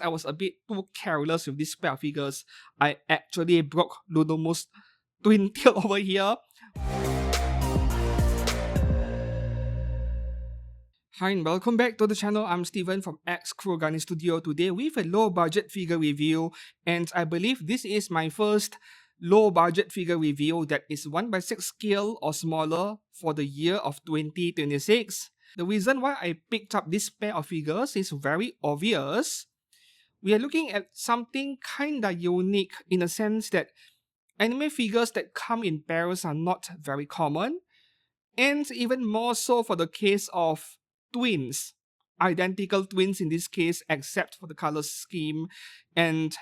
I was a bit too careless with this pair of figures. I actually broke Lulumu's twin tail over here. Hi and welcome back to the channel. I'm Steven from X Kurogane Studio today with a low budget figure review, and I believe this is my first low budget figure review that is 1/6 scale or smaller for the year of 2026. The reason why I picked up this pair of figures is very obvious. We are looking at something kinda unique in the sense that anime figures that come in pairs are not very common, and even more so for the case of twins, identical twins in this case except for the color scheme, and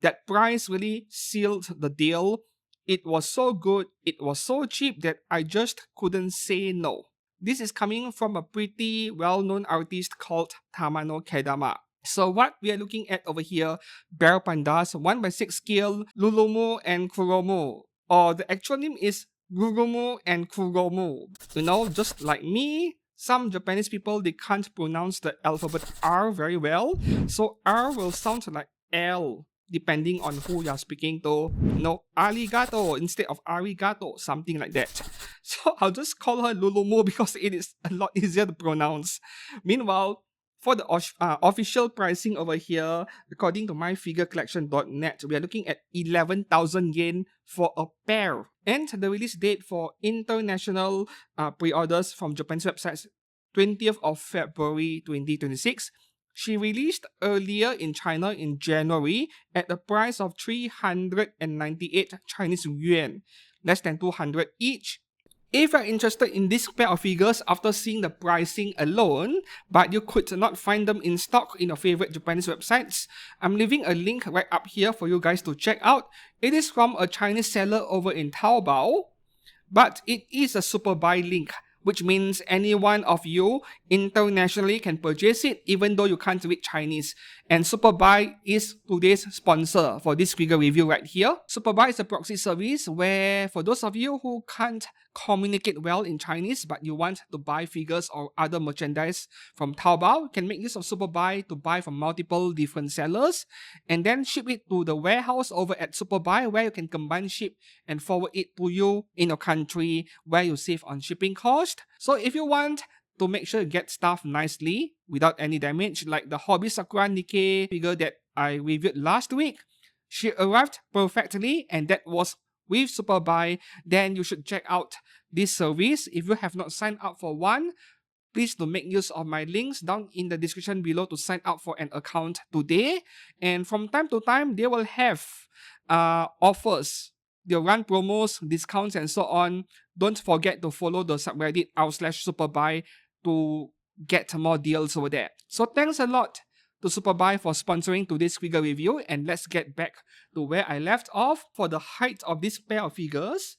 that price really sealed the deal. It was so good, it was so cheap that I just couldn't say no. This is coming from a pretty well-known artist called Tamano Kedama. So what we are looking at over here, Bear Panda's 1/6 scale Lulumu and Kuromu, or the actual name is Rurumu and Kuromu. You know, just like me, some Japanese people, they can't pronounce the alphabet R very well, so R will sound like L depending on who you're speaking to. You know, arigato instead of arigato, something like that. So I'll just call her Lulumu because it is a lot easier to pronounce. Meanwhile, for the official pricing over here, according to myfigurecollection.net, we are looking at 11,000 yen for a pair. And the release date for international pre-orders from Japan's websites, 20th of February 2026. She released earlier in China in January at the price of 398 Chinese yuan, less than 200 each. If you're interested in this pair of figures after seeing the pricing alone, but you could not find them in stock in your favorite Japanese websites, I'm leaving a link right up here for you guys to check out. It is from a Chinese seller over in Taobao, but it is a super buy link, which means any one of you internationally can purchase it even though you can't read Chinese. And Superbuy is today's sponsor for this figure review right here. Superbuy is a proxy service where for those of you who can't communicate well in Chinese but you want to buy figures or other merchandise from Taobao, you can make use of Superbuy to buy from multiple different sellers and then ship it to the warehouse over at Superbuy, where you can combine ship and forward it to you in your country where you save on shipping cost. So if you want to make sure you get stuff nicely without any damage, like the Hobby Sakura Nikkei figure that I reviewed last week, she arrived perfectly and that was with Superbuy, then you should check out this service. If you have not signed up for one, please do make use of my links down in the description below to sign up for an account today. And from time to time, they will have offers. They'll run promos, discounts, and so on. Don't forget to follow the subreddit r/superbuy to get more deals over there. So thanks a lot to Superbuy for sponsoring today's figure review, and let's get back to where I left off. For the height of this pair of figures,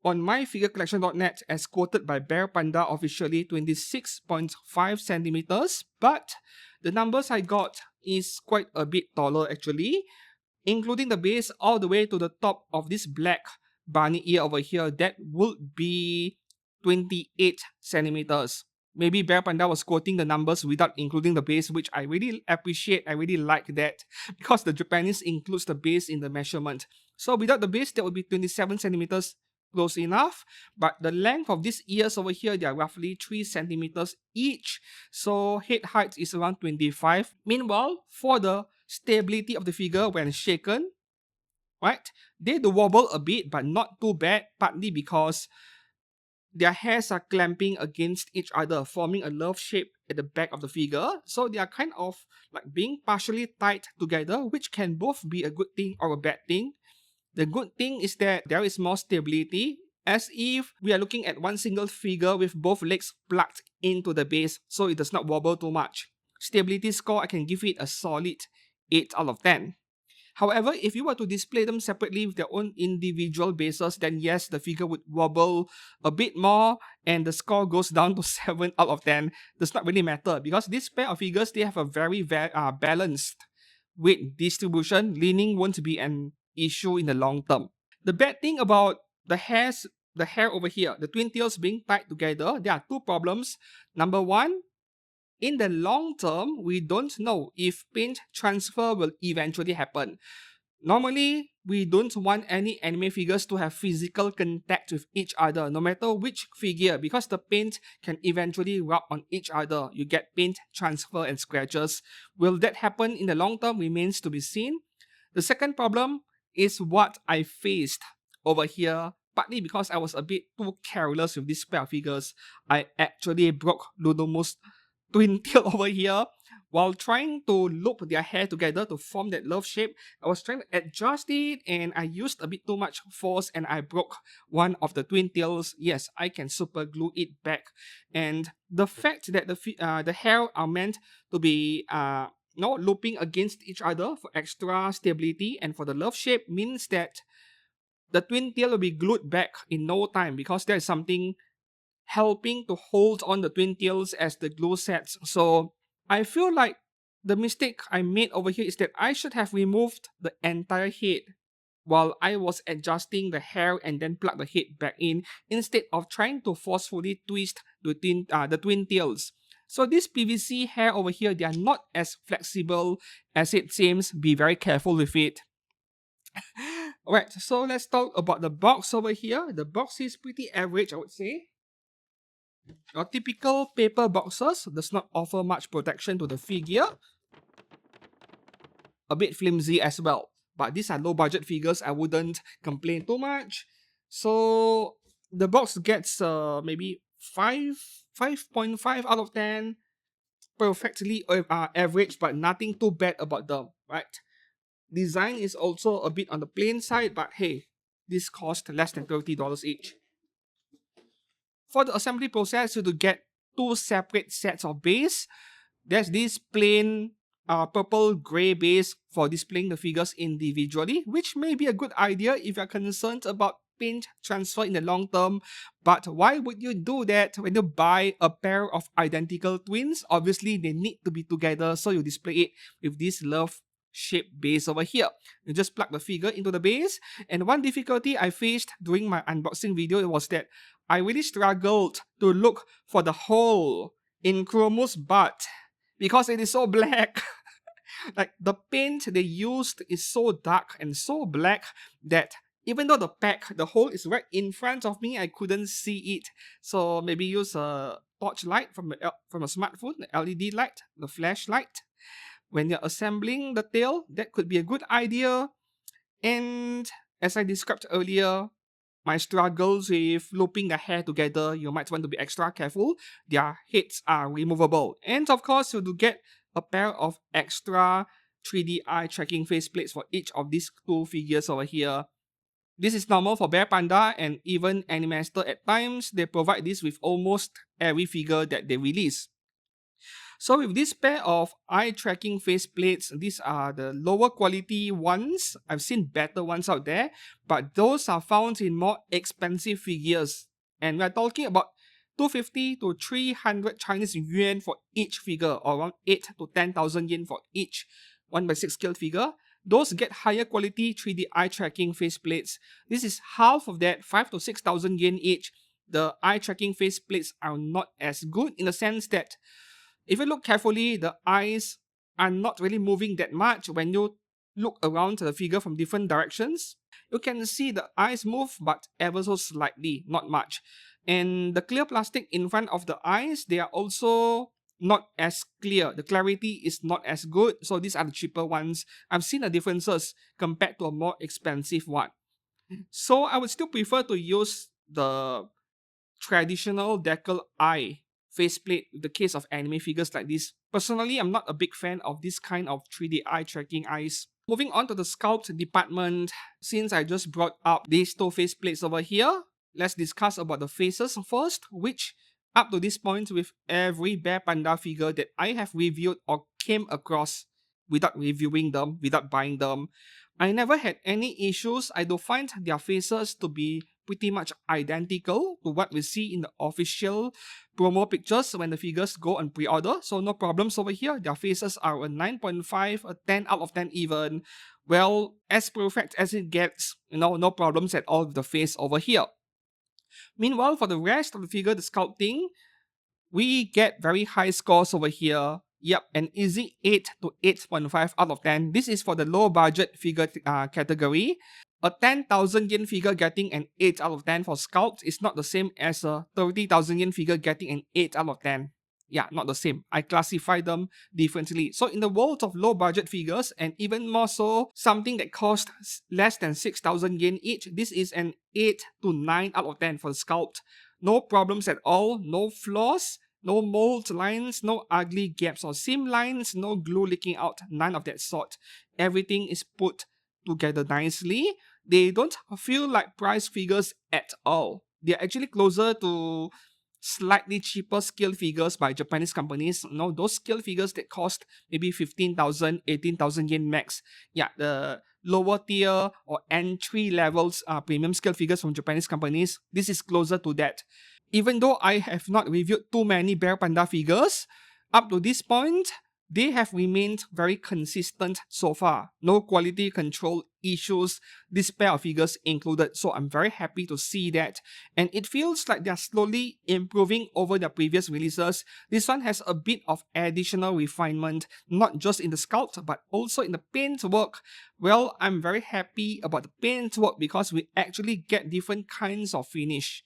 on myfigurecollection.net, as quoted by Bear Panda officially, 26.5 centimeters, but the numbers I got is quite a bit taller actually, including the base all the way to the top of this black bunny ear over here. That would be 28 centimeters. Maybe Bear Panda was quoting the numbers without including the base, which I really appreciate. I really like that because the Japanese includes the base in the measurement. So without the base, that would be 27 centimeters, close enough. But the length of these ears over here, they are roughly 3 centimeters each. So head height is around 25. Meanwhile, for the stability of the figure when shaken, right, they do wobble a bit, but not too bad, partly because their hairs are clamping against each other, forming a love shape at the back of the figure. So they are kind of like being partially tied together, which can both be a good thing or a bad thing. The good thing is that there is more stability, as if we are looking at one single figure with both legs plugged into the base, so it does not wobble too much. Stability score, I can give it a solid 8 out of 10. However, if you were to display them separately with their own individual bases, then yes, the figure would wobble a bit more and the score goes down to 7 out of 10. Does not really matter because this pair of figures, they have a very balanced weight distribution. Leaning won't be an issue in the long term. The bad thing about the hair over here, the twin tails being tied together, there are two problems. Number one, in the long term, we don't know if paint transfer will eventually happen. Normally, we don't want any anime figures to have physical contact with each other, no matter which figure, because the paint can eventually rub on each other. You get paint transfer and scratches. Will that happen in the long term remains to be seen. The second problem is what I faced over here, partly because I was a bit too careless with this pair of figures. I actually broke Lulumu's twin tail over here while trying to loop their hair together to form that love shape. I was trying to adjust it and I used a bit too much force and I broke one of the twin tails. Yes, I can super glue it back. And the fact that the hair are meant to be looping against each other for extra stability and for the love shape means that the twin tail will be glued back in no time because there's something helping to hold on the twin tails as the glue sets. So I feel like the mistake I made over here is that I should have removed the entire head while I was adjusting the hair and then plug the head back in instead of trying to forcefully twist the twin tails. So this PVC hair over here, they are not as flexible as it seems. Be very careful with it. Alright, so let's talk about the box over here. The box is pretty average, I would say. Your typical paper boxes does not offer much protection to the figure. A bit flimsy as well. But these are low budget figures, I wouldn't complain too much. So the box gets maybe 5.5 out of 10. Perfectly average, but nothing too bad about them, right? Design is also a bit on the plain side, but hey, this cost less than $30 each. For the assembly process, you to get two separate sets of base. There's this plain purple gray base for displaying the figures individually, which may be a good idea if you're concerned about paint transfer in the long term. But why would you do that when you buy a pair of identical twins? Obviously, they need to be together, so you display it with this love shaped base over here. You just plug the figure into the base, and one difficulty I faced during my unboxing video was that I really struggled to look for the hole in Kuromu's butt because it is so black. Like the paint they used is so dark and so black that even though the hole is right in front of me, I couldn't see it. So maybe use a torch light from a smartphone, the LED light, the flashlight. When you're assembling the tail, that could be a good idea. And as I described earlier, my struggles with looping the hair together, you might want to be extra careful. Their heads are removable. And of course, you do get a pair of extra 3D eye tracking faceplates for each of these two figures over here. This is normal for Bear Panda and even Animaster at times. They provide this with almost every figure that they release. So with this pair of eye tracking faceplates, these are the lower quality ones. I've seen better ones out there, but those are found in more expensive figures. And we're talking about 250 to 300 Chinese yuan for each figure, or around 8 to 10,000 yen for each 1/6 scale figure. Those get higher quality 3D eye tracking faceplates. This is half of that, 5 to 6,000 yen each. The eye tracking faceplates are not as good in the sense that if you look carefully, the eyes are not really moving that much. When you look around the figure from different directions, you can see the eyes move, but ever so slightly, not much. And the clear plastic in front of the eyes, they are also not as clear. The clarity is not as good, so these are the cheaper ones. I've seen the differences compared to a more expensive one. So I would still prefer to use the traditional decal eye faceplate in the case of anime figures like this. Personally, I'm not a big fan of this kind of 3D eye tracking eyes. Moving on to the sculpt department, since I just brought up these two faceplates over here, let's discuss about the faces first, which up to this point with every Bear Panda figure that I have reviewed or came across without reviewing them, without buying them, I never had any issues. I do find their faces to be pretty much identical to what we see in the official promo pictures when the figures go on pre-order. So no problems over here. Their faces are a 9.5, a 10 out of 10 even. Well, as perfect as it gets, no problems at all with the face over here. Meanwhile, for the rest of the figure, the sculpting, we get very high scores over here. Yep, an easy 8 to 8.5 out of 10. This is for the low budget figure category. A 10,000 yen figure getting an 8 out of 10 for sculpt is not the same as a 30,000 yen figure getting an 8 out of 10. Yeah, not the same. I classify them differently. So in the world of low budget figures, and even more so, something that costs less than 6,000 yen each, this is an 8 to 9 out of 10 for the sculpt. No problems at all, no flaws, no mold lines, no ugly gaps or seam lines, no glue leaking out, none of that sort. Everything is put together nicely. They don't feel like price figures at all. They're actually closer to slightly cheaper scale figures by Japanese companies. You know, those scale figures that cost maybe 15,000, 18,000 yen max. Yeah, the lower tier or entry levels premium scale figures from Japanese companies. This is closer to that. Even though I have not reviewed too many Bear Panda figures, up to this point, they have remained very consistent so far. No quality control issues, this pair of figures included. So I'm very happy to see that. And it feels like they're slowly improving over their previous releases. This one has a bit of additional refinement, not just in the sculpt, but also in the paint work. Well, I'm very happy about the paint work because we actually get different kinds of finish.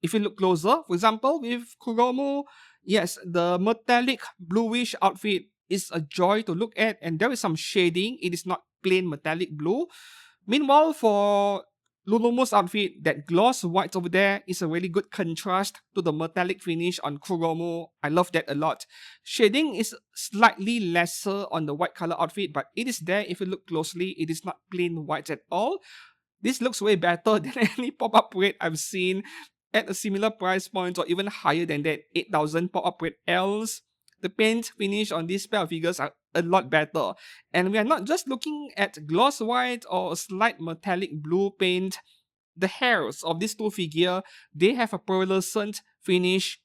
If you look closer, for example, with Kuromu, yes, the metallic bluish outfit is a joy to look at, and there is some shading. It is not plain metallic blue. Meanwhile, for Lulumu's outfit, that gloss white over there is a really good contrast to the metallic finish on Kuromu. I love that a lot. Shading is slightly lesser on the white color outfit, but it is there if you look closely. It is not plain white at all. This looks way better than any pop-up rate I've seen at a similar price point or even higher than that, 8,000 pop-up rate Ls. The paint finish on these pair of figures are a lot better. And we are not just looking at gloss white or a slight metallic blue paint. The hairs of these two figures, they have a pearlescent finish.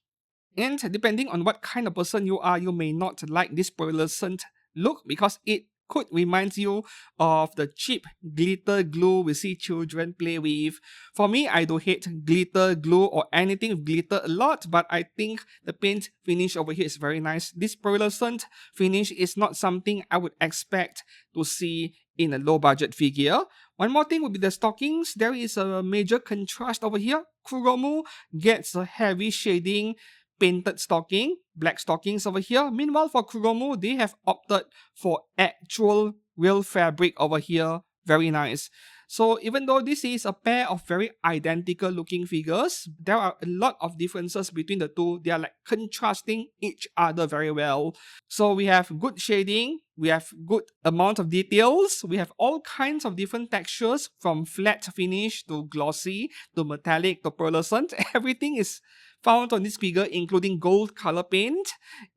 And depending on what kind of person you are, you may not like this pearlescent look because it could remind you of the cheap glitter glue we see children play with. For me, I do hate glitter glue or anything with glitter a lot, but I think the paint finish over here is very nice. This pearlescent finish is not something I would expect to see in a low budget figure. One more thing would be the stockings. There is a major contrast over here. Kuromu gets a heavy shading painted stocking, black stockings over here. Meanwhile, for Kuromu, they have opted for actual real fabric over here. Very nice. So even though this is a pair of very identical looking figures, there are a lot of differences between the two. They are like contrasting each other very well. So we have good shading, we have good amount of details, we have all kinds of different textures from flat finish to glossy to metallic to pearlescent. Everything is found on this figure, including gold color paint,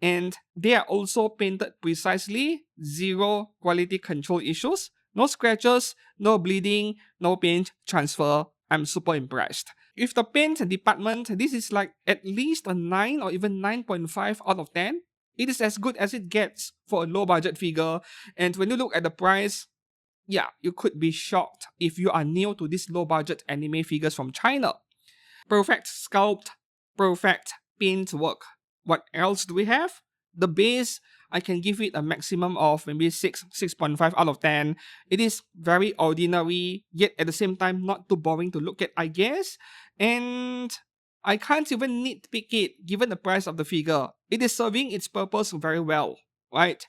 and they are also painted precisely, zero quality control issues, no scratches, no bleeding, no paint transfer. I'm super impressed. With the paint department, this is like at least a 9 or even 9.5 out of 10. It is as good as it gets for a low budget figure, and when you look at the price, yeah, you could be shocked if you are new to these low budget anime figures from China. Perfect sculpt, perfect paint work. What else do we have? The base, I can give it a maximum of maybe 6.5 out of 10. It is very ordinary, yet at the same time not too boring to look at, I guess. And I can't even nitpick it given the price of the figure. It is serving its purpose very well, right?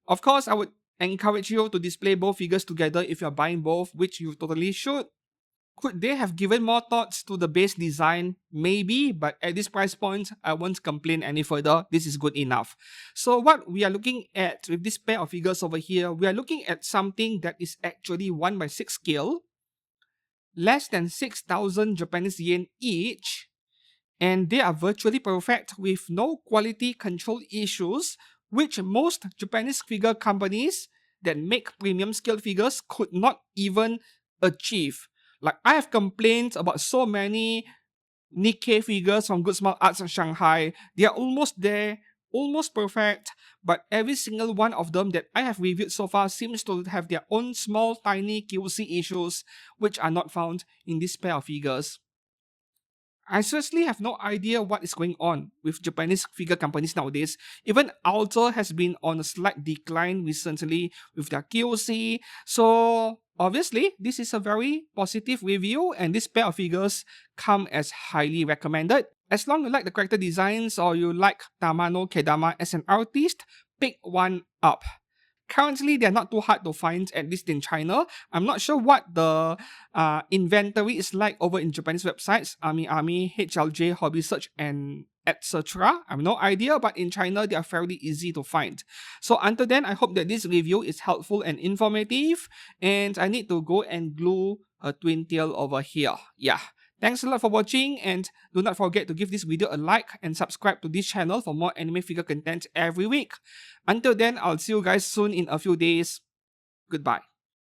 Of course, I would encourage you to display both figures together if you're buying both, which you totally should. Could they have given more thoughts to the base design? Maybe, but at this price point, I won't complain any further. This is good enough. So what we are looking at with this pair of figures over here, we are looking at something that is actually 1/6 scale, less than 6,000 Japanese yen each, and they are virtually perfect with no quality control issues, which most Japanese figure companies that make premium scale figures could not even achieve. Like, I have complained about so many Nikkei figures from Good Small Arts in Shanghai. They are almost there, almost perfect, but every single one of them that I have reviewed so far seems to have their own small, tiny QC issues, which are not found in this pair of figures. I seriously have no idea what is going on with Japanese figure companies nowadays. Even Alter has been on a slight decline recently with their QC. So obviously, this is a very positive review, and this pair of figures come as highly recommended. As long as you like the character designs or you like Tamano Kedama as an artist, pick one up. Currently, they're not too hard to find, at least in China. I'm not sure what the inventory is like over in Japanese websites, Army, HLJ, Hobby Search, and etc. I have no idea, but in China, they are fairly easy to find. So until then, I hope that this review is helpful and informative, and I need to go and glue a twin tail over here. Yeah. Thanks a lot for watching, and do not forget to give this video a like and subscribe to this channel for more anime figure content every week. Until then, I'll see you guys soon in a few days. Goodbye.